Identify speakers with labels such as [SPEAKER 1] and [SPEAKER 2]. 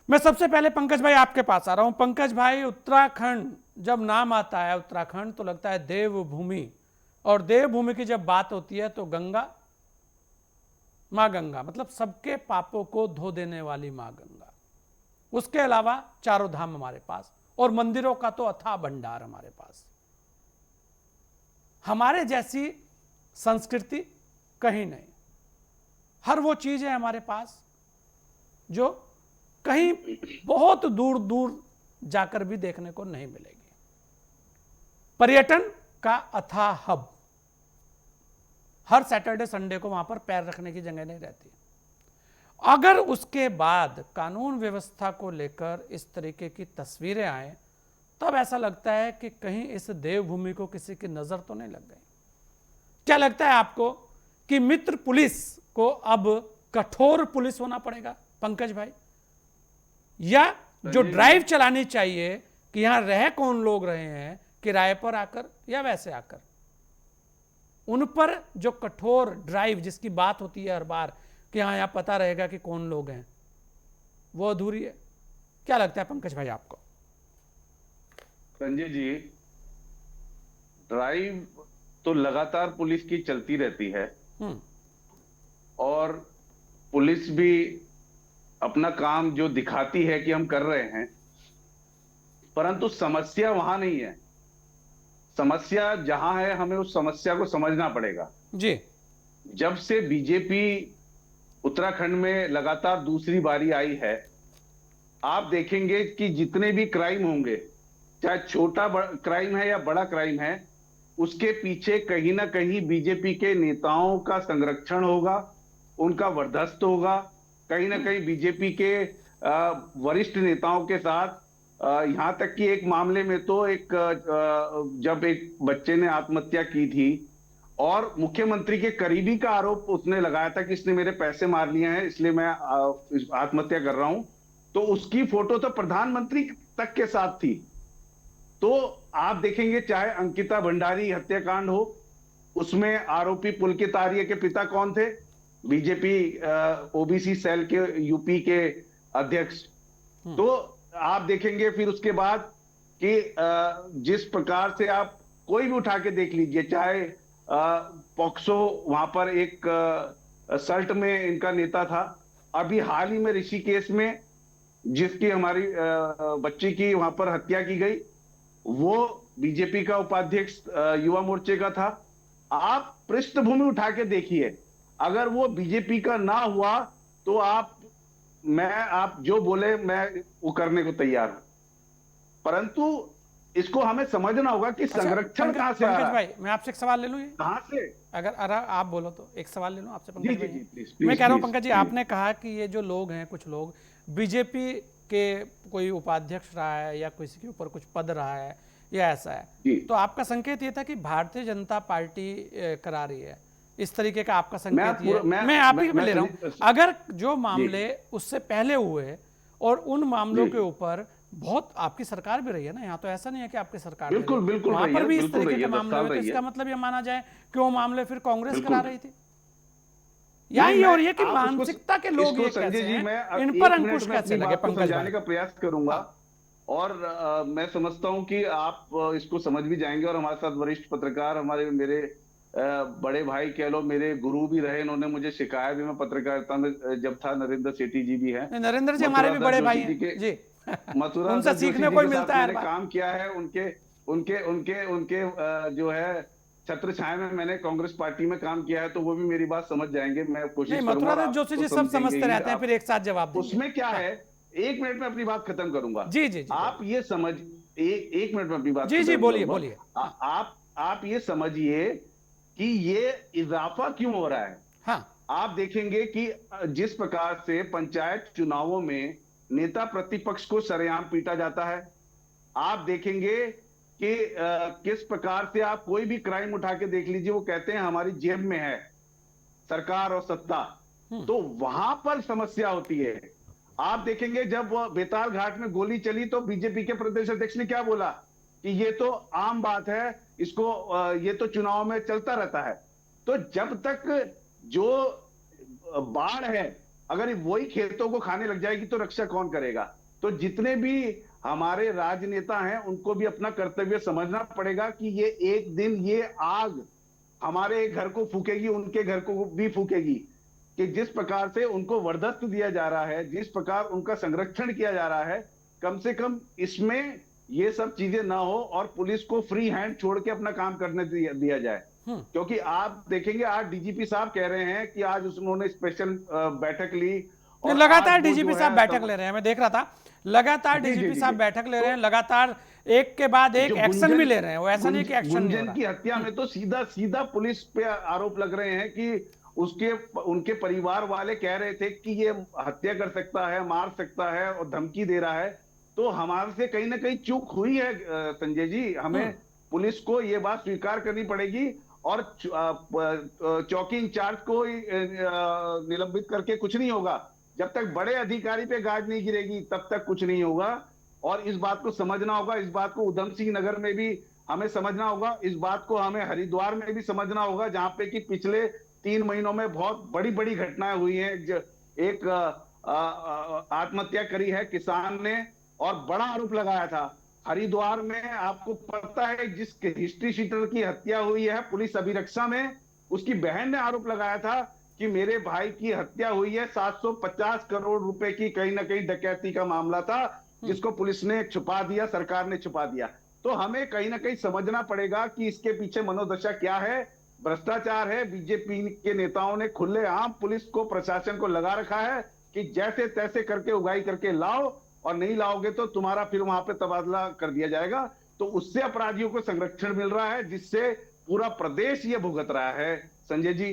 [SPEAKER 1] मैं सबसे पहले पंकज भाई आपके पास आ रहा हूं। पंकज भाई, उत्तराखंड जब नाम आता है उत्तराखंड तो लगता है देवभूमि, और देवभूमि की जब बात होती है तो गंगा, मां गंगा, मतलब सबके पापों को धो देने वाली मां गंगा। उसके अलावा चारों धाम हमारे पास, और मंदिरों का तो अथाह भंडार हमारे पास। हमारे जैसी संस्कृति कहीं नहीं। हर वो चीज है हमारे पास जो कहीं बहुत दूर दूर जाकर भी देखने को नहीं मिलेगी। पर्यटन का अथाह हब। हर सैटरडे संडे को वहां पर पैर रखने की जगह नहीं रहती। अगर उसके बाद कानून व्यवस्था को लेकर इस तरीके की तस्वीरें आए, तब ऐसा लगता है कि कहीं इस देवभूमि को किसी की नजर तो नहीं लग गई। क्या लगता है आपको कि मित्र पुलिस को अब कठोर पुलिस होना पड़ेगा पंकज भाई, या जो ड्राइव चलानी चाहिए कि यहां रह कौन लोग रहे हैं, किराए पर आकर या वैसे आकर, उन पर जो कठोर ड्राइव जिसकी बात होती है हर बार कि हाँ यहां पता रहेगा कि कौन लोग हैं, वो अधूरी है? क्या लगता है पंकज भाई आपको?
[SPEAKER 2] संजय जी, ड्राइव तो लगातार पुलिस की चलती रहती है
[SPEAKER 1] हम्म।
[SPEAKER 2] और पुलिस भी अपना काम जो दिखाती है कि हम कर रहे हैं, परंतु समस्या वहां नहीं है। समस्या जहां है, हमें उस समस्या को समझना पड़ेगा।
[SPEAKER 1] जी।
[SPEAKER 2] जब से बीजेपी उत्तराखंड में लगातार दूसरी बारी आई है, आप देखेंगे कि जितने भी क्राइम होंगे, चाहे छोटा क्राइम है या बड़ा क्राइम है, उसके पीछे कहीं ना कहीं बीजेपी के नेताओं का संरक्षण होगा, उनका वर्चस्व होगा। कहीं ना कहीं बीजेपी के वरिष्ठ नेताओं के साथ, यहां तक कि एक मामले में तो जब एक बच्चे ने आत्महत्या की थी और मुख्यमंत्री के करीबी का आरोप उसने लगाया था कि इसने मेरे पैसे मार लिए हैं, इसलिए मैं आत्महत्या कर रहा हूं, तो उसकी फोटो तो प्रधानमंत्री तक के साथ थी। तो आप देखेंगे, चाहे अंकिता भंडारी हत्याकांड हो, उसमें आरोपी पुलकित आर्य के पिता कौन थे? बीजेपी ओबीसी सेल के यूपी के अध्यक्ष। तो आप देखेंगे फिर उसके बाद कि जिस प्रकार से आप कोई भी उठा के देख लीजिए, चाहे पॉक्सो, वहां पर एक सल्ट में इनका नेता था। अभी हाल ही में ऋषिकेश में जिसकी हमारी बच्ची की वहां पर हत्या की गई, वो बीजेपी का उपाध्यक्ष युवा मोर्चे का था। आप पृष्ठभूमि उठा के देखिए, अगर वो बीजेपी का ना हुआ तो आप जो बोले मैं वो करने को तैयार हूं, परंतु इसको हमें समझना होगा कि
[SPEAKER 1] अच्छा
[SPEAKER 2] संरक्षण कहां से आ
[SPEAKER 1] पंकज
[SPEAKER 2] रहा है,
[SPEAKER 1] भाई, मैं आपसे एक सवाल ले लूं। ये
[SPEAKER 2] कहां से।
[SPEAKER 1] अगर आप बोलो तो एक सवाल ले लूं आपसे
[SPEAKER 2] जी
[SPEAKER 1] पंकज
[SPEAKER 2] जी
[SPEAKER 1] भाई।
[SPEAKER 2] जी, प्लीज
[SPEAKER 1] मैं
[SPEAKER 2] प्लीज
[SPEAKER 1] कह रहा हूं
[SPEAKER 2] प्लीज
[SPEAKER 1] पंकज जी,
[SPEAKER 2] प्लीज।
[SPEAKER 1] आपने कहा कि ये जो लोग हैं, कुछ लोग बीजेपी के कोई उपाध्यक्ष रहा है या किसी के ऊपर कुछ पद रहा है या ऐसा है,
[SPEAKER 2] जी
[SPEAKER 1] तो आपका संकेत ये था कि भारतीय जनता पार्टी करा रही है, इस तरीके का आपका
[SPEAKER 2] मैं
[SPEAKER 1] संकेत ये
[SPEAKER 2] पूरा
[SPEAKER 1] है? मैं आप ही पे
[SPEAKER 2] मैं
[SPEAKER 1] ले रहा हूं। अगर जो
[SPEAKER 2] जी
[SPEAKER 1] मामले उससे पहले हुए और उन मामलों
[SPEAKER 2] जी,
[SPEAKER 1] के ऊपर बहुत आपकी सरकार भी रही है ना, यहाँ तो ऐसा नहीं है कि आपकी सरकार नहीं रही,
[SPEAKER 2] बिल्कुल बिल्कुल
[SPEAKER 1] वहां
[SPEAKER 2] रही
[SPEAKER 1] पर
[SPEAKER 2] है,
[SPEAKER 1] भी इस
[SPEAKER 2] बिल्कुल
[SPEAKER 1] तरीके
[SPEAKER 2] रही
[SPEAKER 1] के
[SPEAKER 2] है, 10
[SPEAKER 1] मामले
[SPEAKER 2] साल
[SPEAKER 1] हुए, तो
[SPEAKER 2] रही है।
[SPEAKER 1] इसका मतलब ये माना जाए कि वो मामले फिर कांग्रेस करा
[SPEAKER 2] बिल्कुल।
[SPEAKER 1] रही थी? या
[SPEAKER 2] नहीं,
[SPEAKER 1] ये
[SPEAKER 2] मैं
[SPEAKER 1] हो रही है कि
[SPEAKER 2] आप उसको
[SPEAKER 1] मानसिकता के लोग
[SPEAKER 2] इसको
[SPEAKER 1] ये
[SPEAKER 2] संजय
[SPEAKER 1] कैसे
[SPEAKER 2] जी,
[SPEAKER 1] हैं,
[SPEAKER 2] मैं
[SPEAKER 1] इन पर
[SPEAKER 2] 1 मिनट
[SPEAKER 1] अंकुश
[SPEAKER 2] में
[SPEAKER 1] कैसे
[SPEAKER 2] अपनी
[SPEAKER 1] लगे
[SPEAKER 2] बात को
[SPEAKER 1] पंकज
[SPEAKER 2] समझाने
[SPEAKER 1] भाई?
[SPEAKER 2] का प्रयास करूंगा।
[SPEAKER 1] हाँ।
[SPEAKER 2] और मैं समझता हूं कि आप इसको समझ भी जाएंगे, और हमारे साथ वरिष्ठ पत्रकार, हमारे मेरे बड़े भाई कह लो, मेरे गुरु भी रहे, इन्होंने मुझे सिखाया भी, मैं पत्रकारिता में जब था, नरेंद्र सेठी जी भी हैं।
[SPEAKER 1] नहीं, नरेंद्र जी हमारे
[SPEAKER 2] मथुरा
[SPEAKER 1] भी
[SPEAKER 2] दास
[SPEAKER 1] बड़े भाई
[SPEAKER 2] जोशी
[SPEAKER 1] हैं
[SPEAKER 2] जी के
[SPEAKER 1] जी।
[SPEAKER 2] मथुरा
[SPEAKER 1] उनसे
[SPEAKER 2] दास जोशी
[SPEAKER 1] सीखने
[SPEAKER 2] जी
[SPEAKER 1] को ही
[SPEAKER 2] के साथ
[SPEAKER 1] मिलता है हर
[SPEAKER 2] मैंने
[SPEAKER 1] बार।
[SPEAKER 2] काम किया है। उनके उनके उनके उनके जो है छत्र छाया में मैंने कांग्रेस पार्टी में काम किया है, तो वो भी मेरी बात समझ जाएंगे, मैं
[SPEAKER 1] नहीं,
[SPEAKER 2] कोशिश करूंगा,
[SPEAKER 1] मथुरा
[SPEAKER 2] और
[SPEAKER 1] दास
[SPEAKER 2] आप
[SPEAKER 1] जोशी
[SPEAKER 2] तो
[SPEAKER 1] जी सब
[SPEAKER 2] समझेंगे
[SPEAKER 1] समझते
[SPEAKER 2] ही।
[SPEAKER 1] रहते हैं, फिर
[SPEAKER 2] आप
[SPEAKER 1] एक साथ जवाब देंगे।
[SPEAKER 2] उसमें क्या
[SPEAKER 1] हाँ।
[SPEAKER 2] है, 1 मिनट में अपनी बात खत्म करूंगा।
[SPEAKER 1] जी जी जी,
[SPEAKER 2] आप
[SPEAKER 1] बोलिए।
[SPEAKER 2] ये समझ, एक मिनट में अपनी बात
[SPEAKER 1] जी जी,
[SPEAKER 2] खत्म
[SPEAKER 1] बोलिए
[SPEAKER 2] करूंगा।
[SPEAKER 1] बोलिए। हाँ।
[SPEAKER 2] आप ये समझिए कि ये इजाफा क्यों हो रहा है।
[SPEAKER 1] हाँ।
[SPEAKER 2] आप देखेंगे कि जिस प्रकार से पंचायत चुनावों में नेता प्रतिपक्ष को सरेआम पीटा जाता है, आप देखेंगे कि किस प्रकार से आप कोई भी क्राइम उठा के देख लीजिए, वो कहते हैं हमारी जेब में है सरकार और सत्ता। तो वहां पर समस्या होती है। आप देखेंगे जब वो बेताल घाट में गोली चली, तो बीजेपी के प्रदेश अध्यक्ष ने क्या बोला कि ये तो आम बात है, इसको ये तो चुनाव में चलता रहता है। तो जब तक जो बाढ़ है, अगर वही खेतों को खाने लग जाएगी तो रक्षा कौन करेगा? तो जितने भी हमारे राजनेता हैं उनको भी अपना कर्तव्य समझना पड़ेगा कि ये एक दिन ये आग हमारे घर को फूकेगी, उनके घर को भी फूकेगी। कि जिस प्रकार से उनको वर्दस्त दिया जा रहा है, जिस प्रकार उनका संरक्षण किया जा रहा है, कम से कम इसमें ये सब चीजें ना हो और पुलिस को फ्री हैंड छोड़ के अपना काम करने दिया जाए। क्योंकि आप देखेंगे आज डीजीपी साहब कह रहे हैं कि आज उन्होंने स्पेशल बैठक ली
[SPEAKER 1] नहीं,
[SPEAKER 2] और
[SPEAKER 1] लगातार
[SPEAKER 2] आज वो
[SPEAKER 1] डीजीपी
[SPEAKER 2] जो
[SPEAKER 1] साहब
[SPEAKER 2] है
[SPEAKER 1] बैठक ले रहे हैं, मैं देख रहा था लगातार
[SPEAKER 2] जी, जी,
[SPEAKER 1] डीजीपी
[SPEAKER 2] जी,
[SPEAKER 1] साहब
[SPEAKER 2] जी।
[SPEAKER 1] बैठक ले रहे हैं,
[SPEAKER 2] तो
[SPEAKER 1] लगातार एक के बाद एक
[SPEAKER 2] जो
[SPEAKER 1] एक्शन भी ले रहे हैं। वो ऐसा नहीं कि एक्शन नहीं हो
[SPEAKER 2] गुंजन
[SPEAKER 1] रहा।
[SPEAKER 2] की हत्या में तो सीधा सीधा पुलिस पे आरोप लग रहे हैं कि उसके उनके परिवार वाले कह रहे थे कि ये हत्या कर सकता है, मार सकता है और धमकी दे रहा है। तो हमारे से कहीं ना कहीं चूक हुई है संजय जी। हमें पुलिस को ये बात स्वीकार करनी पड़ेगी और चौकी इंचार्ज को ही, निलंबित करके कुछ नहीं होगा। जब तक बड़े अधिकारी पे गाज नहीं गिरेगी तब तक कुछ नहीं होगा। और इस बात को समझना होगा, इस बात को उधम सिंह नगर में भी हमें समझना होगा, इस बात को हमें हरिद्वार में भी समझना होगा, जहां पे कि पिछले 3 महीनों में बहुत बड़ी बड़ी घटनाएं हुई हैं। एक आत्महत्या करी है किसान ने और बड़ा आरोप लगाया था। हरिद्वार में आपको पता है जिस हिस्ट्री शीटर की हत्या हुई है पुलिस अभिरक्षा में, उसकी बहन ने आरोप लगाया था कि मेरे भाई की हत्या हुई है। 750 करोड़ रुपए की कहीं ना कहीं डकैती का मामला था, जिसको पुलिस ने छुपा दिया, सरकार ने छुपा दिया। तो हमें कहीं ना कहीं समझना पड़ेगा कि इसके पीछे मनोदशा क्या है। भ्रष्टाचार है। बीजेपी के नेताओं ने खुलेआम पुलिस को, प्रशासन को लगा रखा है कि जैसे तैसे करके उगाई करके लाओ, और नहीं लाओगे तो तुम्हारा फिर वहां पे तबादला कर दिया जाएगा। तो उससे अपराधियों को संरक्षण मिल रहा है, जिससे पूरा प्रदेश ये भुगत रहा है संजय जी।